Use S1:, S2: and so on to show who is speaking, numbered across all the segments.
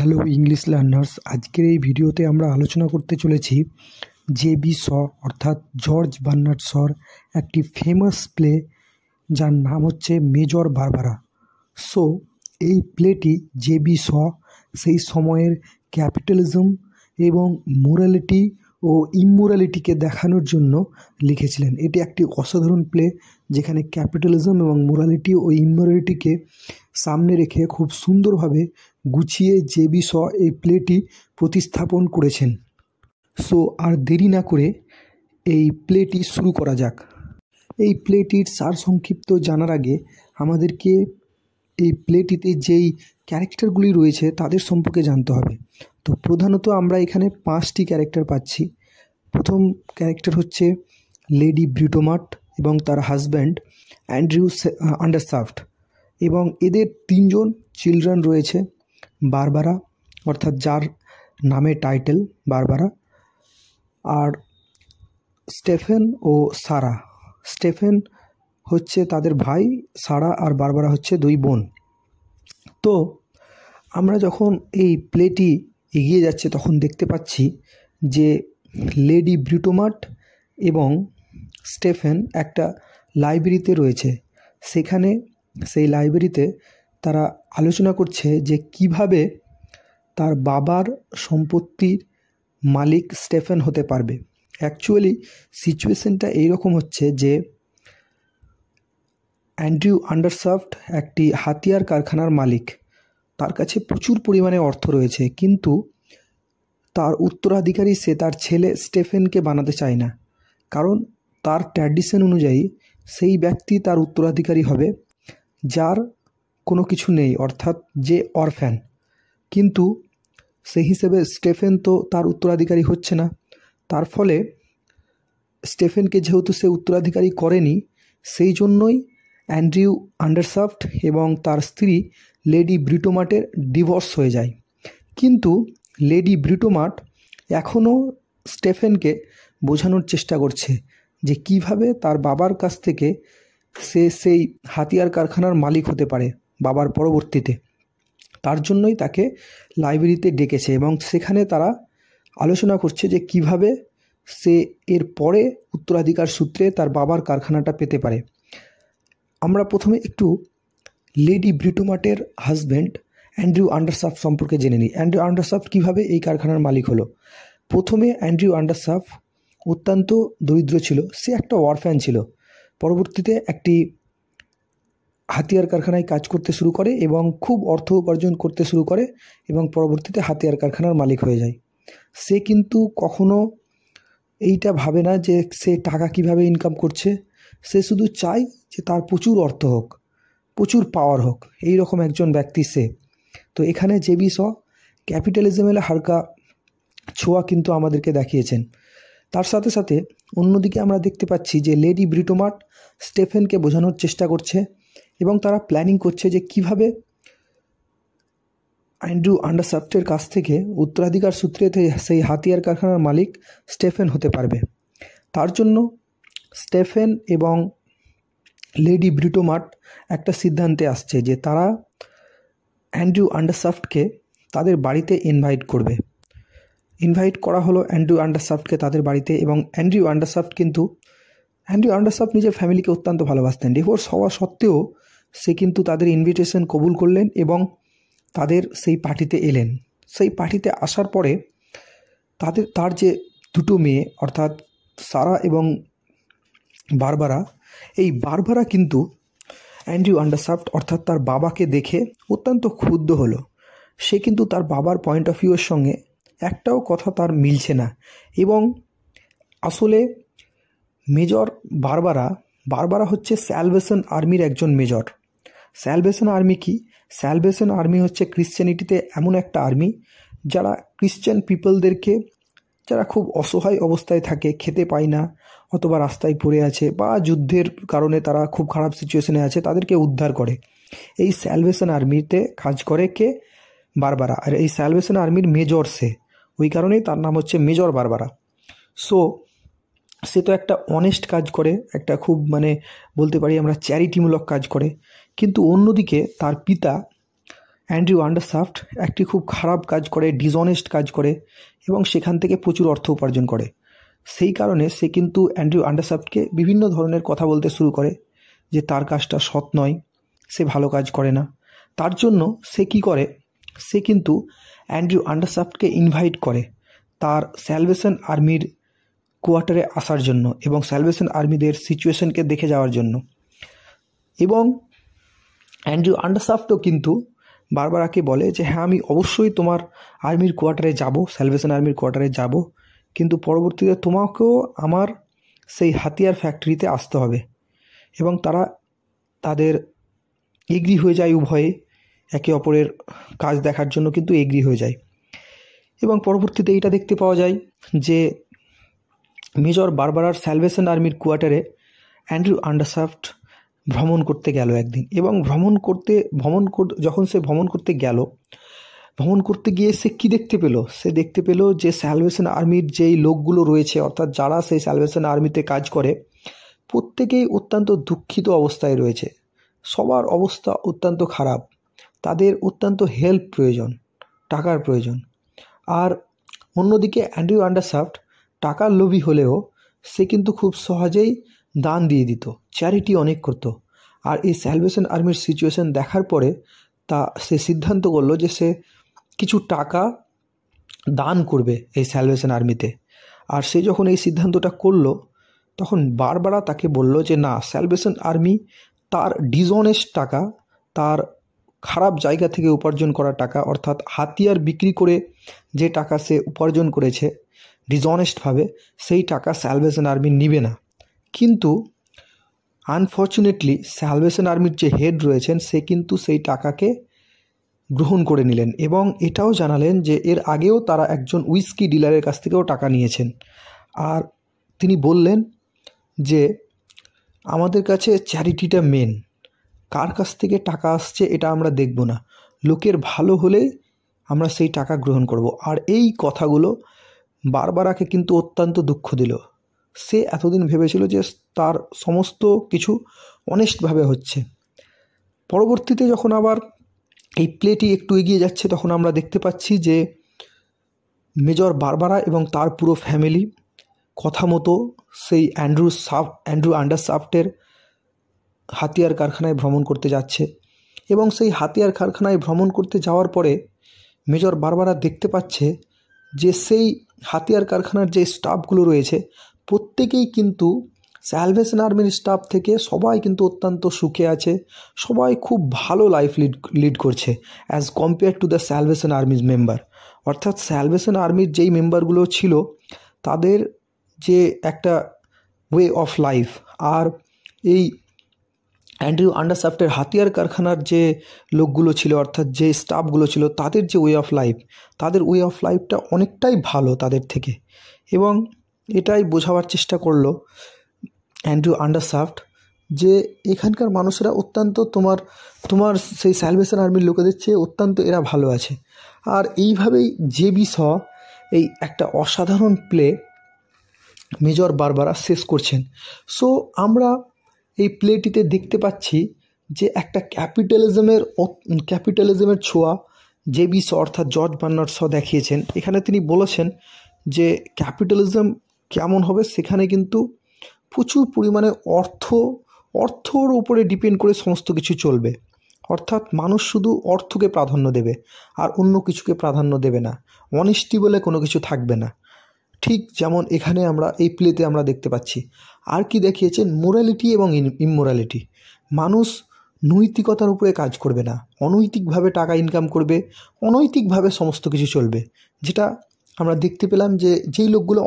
S1: Hello English learners, আজকের এই ভিডিওতে আমরা আলোচনা করতে চলেছি জেবি শ অর্থাৎ জর্জ বার্নার্ড শর একটি ফেমাস প্লে যার নাম হচ্ছে মেজর বারবারা। সো এই প্লেটি জেবি শ সেই সময়ের ক্যাপিটালিজম এবং মোরালিটি ও ইমোরালিটিকে দেখানোর জন্য লিখেছিলেন। এটি একটি অসাধারণ প্লে যেখানে ক্যাপিটালিজম এবং মোরালিটি ও ইমোরালিটিকে সামনে রেখে খুব সুন্দরভাবে গুছিয়ে জেবি শ এই প্লেটি প্রতিস্থাপন করেছেন। সো আর দেরি না করে এই প্লেটি শুরু করা যাক। এই প্লেটির সারসংক্ষিপ্ত জানার আগে আমাদেরকে এই প্লেটিতে যেই ক্যারেক্টারগুলি রয়েছে তাদের সম্পর্কে জানতে হবে। তো প্রধানত আমরা এখানে 5টি ক্যারেক্টার পাচ্ছি। প্রথম ক্যারেক্টার হচ্ছে লেডি ব্রিটোমার্ট এবং তার হাজব্যান্ড অ্যান্ড্রিউ আন্ডারসাফট, এবং এদের 3জন চিলড্রেন রয়েছে। বারবারা অর্থাৎ যার নামে টাইটেল বারবারা, আর স্টেফেন ও সারা। স্টেফেন হচ্ছে তাদের ভাই, সারা আর বারবারা হচ্ছে 2 বোন। তো আমরা যখন এই প্লেটি এগিয়ে যাচ্ছে তখন দেখতে পাচ্ছি যে লেডি ব্রিটোমার্ট এবং স্টেফেন একটা লাইব্রেরিতে রয়েছে। সেখানে সেই লাইব্রেরিতে তারা আলোচনা করছে যে কিভাবে তার বাবার সম্পত্তির মালিক স্টেফেন হতে পারবে। অ্যাকচুয়ালি সিচুয়েশনটা এইরকম হচ্ছে যে অ্যান্ড্রিউ আন্ডারসাফট একটি হাতিয়ার কারখানার মালিক, তার কাছে প্রচুর পরিমাণে অর্থ রয়েছে, কিন্তু তার উত্তরাধিকারী সে তার ছেলে স্টেফেনকে বানাতে চায় না, কারণ তার ট্র্যাডিশন অনুযায়ী সেই ব্যক্তি তার উত্তরাধিকারী হবে যার কোনো কিছু নেই, অর্থাৎ যে অরফ্যান। কিন্তু সেই হিসেবে স্টেফেন তো তার উত্তরাধিকারী হচ্ছে না। তার ফলে স্টেফেনকে যেহেতু সে উত্তরাধিকারী করেনি, সেই জন্যই অ্যান্ড্রিউ আন্ডারসাফট এবং তার স্ত্রী লেডি ব্রিটোমার্টের ডিভোর্স হয়ে যায়। কিন্তু লেডি ব্রিটোমার্ট এখনও স্টেফেনকে বোঝানোর চেষ্টা করছে যে কিভাবে তার বাবার কাছ থেকে সে সেই হাতিয়ার কারখানার মালিক হতে পারে বাবার পরবর্তীতে। তার জন্যই তাকে লাইব্রেরিতে ডেকেছে এবং সেখানে তারা আলোচনা করছে যে কিভাবে সে এর পরে উত্তরাধিকার সূত্রে তার বাবার কারখানাটা পেতে পারে। আমরা প্রথমে একটু লেডি ব্রিটোমার্টের হাজব্যান্ড অ্যান্ড্রিউ আন্ডারসাফট সম্পর্কে জেনে নিই। অ্যান্ড্রিউ আন্ডারসাফট কীভাবে এই কারখানার মালিক হলো। প্রথমে অ্যান্ড্রিউ আন্ডারসাফট অত্যন্ত দরিদ্র ছিল, সে একটা অরফ্যান ছিল। পরবর্তীতে একটি হাতিয়ার কারখানায় কাজ করতে শুরু করে এবং খুব অর্থ উপার্জন করতে শুরু করে এবং পরবর্তীতে হাতিয়ার কারখানার মালিক হয়ে যায়। সে কিন্তু কখনো এইটা ভাবে না যে সে টাকা কিভাবে ইনকাম করছে, সে শুধু চায় যে তার প্রচুর অর্থ হোক, প্রচুর পাওয়ার হোক, এই রকম একজন ব্যক্তি সে। তো এখানে জেবি শ ক্যাপিটালিজমের হালকা ছোঁয়া কিন্তু আমাদেরকে দেখিয়েছেন। তার সাথে সাথে অন্যদিকে আমরা দেখতে পাচ্ছি যে লেডি ব্রিটোমার্ট স্টেফেনকে বোঝানোর চেষ্টা করছে এবং তারা প্ল্যানিং করছে যে কিভাবে অ্যান্ড্রিউ আন্ডারসাফটের কাছ থেকে উত্তরাধিকার সূত্রে সেই হাতিয়ার কারখানার মালিক স্টেফেন হতে পারবে। তার জন্য স্টেফেন এবং লেডি ব্রিটোমার্ট একটা সিদ্ধান্তে আসছে যে তারা অ্যান্ড্রিউ আন্ডারসাফটকে তাদের বাড়িতে ইনভাইট করবে। ইনভাইট করা হলো অ্যান্ড্রিউ আন্ডারসাফটকে তাদের বাড়িতে, এবং অ্যান্ড্রিউ আন্ডারসাফট নিজের ফ্যামিলিকে অত্যন্ত ভালোবাসতেন। ডিভোর্স হওয়া সত্ত্বেও সে কিন্তু তাদের ইনভিটেশন কবুল করলেন এবং তাদের সেই পার্টিতে এলেন। সেই পার্টিতে আসার পরে তার যে 2 মেয়ে অর্থাৎ সারা এবং বারবারা, এই বারবারা কিন্তু অ্যান্ড্রিউ আন্ডারসাফট অর্থাৎ তার বাবাকে দেখে অত্যন্ত ক্ষুব্ধ হলো। সে কিন্তু তার বাবার পয়েন্ট অফ ভিউয়ের সঙ্গে একটাও কথা তার মিলছে না। এবং আসলে মেজর বারবারা হচ্ছে স্যালভেশন আর্মির একজন মেজর। স্যালভেশন আর্মি কি? স্যালভেশন আর্মি হচ্ছে ক্রিশ্চিয়ানিটিতে এমন একটা আর্মি যারা ক্রিশ্চিয়ান পিপলদেরকে, যারা খুব অসহায় অবস্থায় থাকে, খেতে পায় না অথবা রাস্তায় পড়ে আছে বা যুদ্ধের কারণে তারা খুব খারাপ সিচুয়েশনে আছে, তাদেরকে উদ্ধার করে। এই স্যালভেশন আর্মিতে কাজ করে কে? বারবারা। আর এই স্যালভেশন আর্মির মেজর সে, ওই কারণেই তার নাম হচ্ছে মেজর বারবারা। সো সে তো একটা অনেস্ট কাজ করে, একটা খুব বলতে পারি আমরা চ্যারিটিমূলক কাজ করে। কিন্তু অন্যদিকে তার পিতা অ্যান্ড্রিউ আন্ডারসাফট একটি খুব খারাপ কাজ করে, ডিসঅনেস্ট কাজ করে এবং সেখান থেকে প্রচুর অর্থ উপার্জন করে। সেই কারণে সে কিন্তু অ্যান্ড্রিউ আন্ডারসাফটকে বিভিন্ন ধরনের কথা বলতে শুরু করে যে তার কাজটা সৎ নয়, সে ভালো কাজ করে না। তার জন্য সে কী করে, সে কিন্তু অ্যান্ড্রিউ আন্ডারসাফটকে ইনভাইট করে তার স্যালভেশন আর্মির কোয়ার্টারে আসার জন্য এবং স্যালভেশন আর্মিদের সিচুয়েশনকে দেখে যাওয়ার জন্য। এবং অ্যান্ড্রিউ আন্ডারসাফটও কিন্তু বারবারাকে বলে যে হ্যাঁ, আমি অবশ্যই তোমার আর্মির কোয়ার্টারে যাব, স্যালভেশন আর্মির কোয়ার্টারে যাব, কিন্তু পরবর্তীতে তোমাকেও আমার সেই হাতিয়ার ফ্যাক্টরিতে আসতে হবে। এবং তাদের এগ্রি হয়ে যায়, উভয়ে একে অপরের কাজ দেখার জন্য কিন্তু এগ্রি হয়ে যায়। এবং পরবর্তীতে এইটা দেখতে পাওয়া যায় যে মেজর বারবারার স্যালভেশন আর্মির কোয়ার্টারে অ্যান্ড্রিউ আন্ডারসাফট ভ্রমণ করতে গেল একদিন। এবং যখন সে ভ্রমণ করতে গিয়ে সে কী দেখতে পেল, সে দেখতে পেল যে স্যালভেশন আর্মির যেই লোকগুলো রয়েছে, অর্থাৎ যারা সেই স্যালভেশন আর্মিতে কাজ করে, প্রত্যেকেই অত্যন্ত দুঃখিত অবস্থায় রয়েছে। সবার অবস্থা অত্যন্ত খারাপ, তাদের অত্যন্ত হেল্প প্রয়োজন, টাকার প্রয়োজন। আর অন্যদিকে অ্যান্ড্রিউ আন্ডারসাফট টাকার লোভী হলেও সে কিন্তু খুব সহজেই দান দিয়ে দিত, চ্যারিটি অনেক করত। আর এই স্যালভেশন আর্মির সিচুয়েশন দেখার পরে সে সিদ্ধান্ত করলো যে সে কিছু টাকা দান করবে এই স্যালভেশন আর্মিতে। আর সে যখন এই সিদ্ধান্তটা করলো, তখন বারবারা তাকে বলল যে না, স্যালভেশন আর্মি তার ডিসঅনেস্ট টাকা, তার খারাপ জায়গা থেকে উপার্জন করা টাকা, অর্থাৎ হাতিয়ার বিক্রি করে যে টাকা সে উপার্জন করেছে ডিসঅনেস্টভাবে, সেই টাকা স্যালভেশন আর্মি নিবে না। কিন্তু আনফর্চুনেটলি স্যালভেশন আর্মির যে হেড রয়েছেন, সে কিন্তু সেই টাকাকে গ্রহণ করে নিলেন এবং এটাও জানালেন যে এর আগেও তারা একজন উইস্কি ডিলারের কাছ থেকেও টাকা নিয়েছেন। আর তিনি বললেন যে আমাদের কাছে চ্যারিটিটা মেন, কার কাছ থেকে টাকা আসছে এটা আমরা দেখব না, লোকের ভালো হলেই আমরা সেই টাকা গ্রহণ করব। আর এই কথাগুলো বারবারাকে কিন্তু অত্যন্ত দুঃখ দিল। সে এতদিন ভেবেছিল যে তার সমস্ত কিছু অনেস্টভাবে হচ্ছে। পরবর্তীতে যখন আবার এই প্লেটি একটু এগিয়ে যাচ্ছে, তখন আমরা দেখতে পাচ্ছি যে মেজর বারবারা এবং তার পুরো ফ্যামিলি কথা মতো সেই অ্যান্ড্রু আন্ডারসাফটের হাতিয়ার কারখানায় ভ্রমণ করতে যাচ্ছে। এবং সেই হাতিয়ার কারখানায় ভ্রমণ করতে যাওয়ার পরে মেজর বারবারা দেখতে পাচ্ছে যে সেই হাতিয়ার কারখানার যে স্টাফগুলো রয়েছে, প্রত্যেকেই কিন্তু স্যালভেশন আর্মির স্টাফ থেকে সবাই কিন্তু অত্যন্ত সুখে আছে, সবাই খুব ভালো লাইফ লিড করছে as compare to the salvation army's member. অর্থাৎ স্যালভেশন আর্মির যেই মেম্বারগুলো ছিল, তাদের যে একটা ওয়ে অফ লাইফ, আর এই অ্যান্ড্রিউ আন্ডারসাফটের হাতিয়ার কারখানার যে লোকগুলো ছিল, অর্থাৎ যে স্টাফগুলো ছিল, তাদের যে ওয়ে অফ লাইফটা অনেকটাই ভালো তাদের থেকে। এবং এটাই বোঝাবার চেষ্টা করলো অ্যান্ড্রিউ আন্ডারসাফট যে এখানকার মানুষেরা অত্যন্ত তোমার সেই স্যালভেশন আর্মির লোকেদের চেয়ে অত্যন্ত এরা ভালো আছে। আর এইভাবেই জেবি শ এই একটা অসাধারণ প্লে মেজর বারবারা শেষ করছেন। সো আমরা এই প্লেটিতে দেখতে পাচ্ছি যে একটা ক্যাপিটালিজমের ছোঁয়া জেবি শ অর্থাৎ জর্জ বার্নার্ড শ দেখিয়েছেন। এখানে তিনি বলেছেন যে ক্যাপিটালিজম কেমন হবে, সেখানে কিন্তু প্রচুর পরিমাণে অর্থর উপরে ডিপেন্ড করে সমস্ত কিছু চলবে। অর্থাৎ মানুষ শুধু অর্থকে প্রাধান্য দেবে আর অন্য কিছুকে প্রাধান্য দেবে না, অনেস্টি বলে কোনো কিছু থাকবে না। ঠিক যেমন এখানে আমরা এই প্লেতে আমরা দেখতে পাচ্ছি। আর কি দেখিয়েছেন, মোরালিটি এবং ইমোরালিটি। মানুষ নৈতিকতার উপরে কাজ করবে না, অনৈতিকভাবে টাকা ইনকাম করবে, অনৈতিকভাবে সমস্ত কিছু চলবে। যেটা আমরা দেখতে পেলাম যে যেই লোকগুলো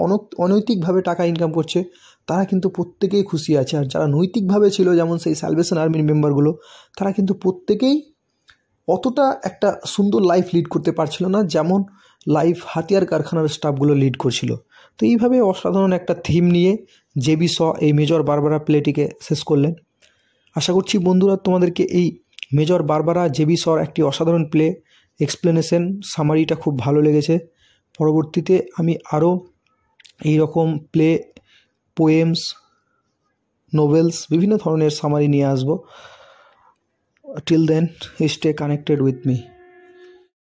S1: অনৈতিকভাবে টাকা ইনকাম করছে, তারা কিন্তু প্রত্যেকেই খুশি আছে। আর যারা নৈতিকভাবে ছিল, যেমন সেই স্যালভেশন আর্মির মেম্বারগুলো, তারা কিন্তু প্রত্যেকেই অতটা একটা সুন্দর লাইফ লিড করতে পারছিল না যেমন লাইফ হাতিয়ার কারখানার স্টাফগুলো লিড করছিল। তো এইভাবে অসাধারণ একটা থিম নিয়ে জেবি শ এই মেজর বারবারা প্লেটিকে শেষ করলেন। আশা করছি বন্ধুরা তোমাদেরকে এই মেজর বারবারা জেবি শর একটি অসাধারণ প্লে এক্সপ্লেনেশন সামারিটা খুব ভালো লেগেছে। পরবর্তীতে আমি আরও এই রকম প্লে, পোয়েমস, নোভেলস, বিভিন্ন ধরনের সামারি নিয়ে আসবো। Till then, stay connected with me.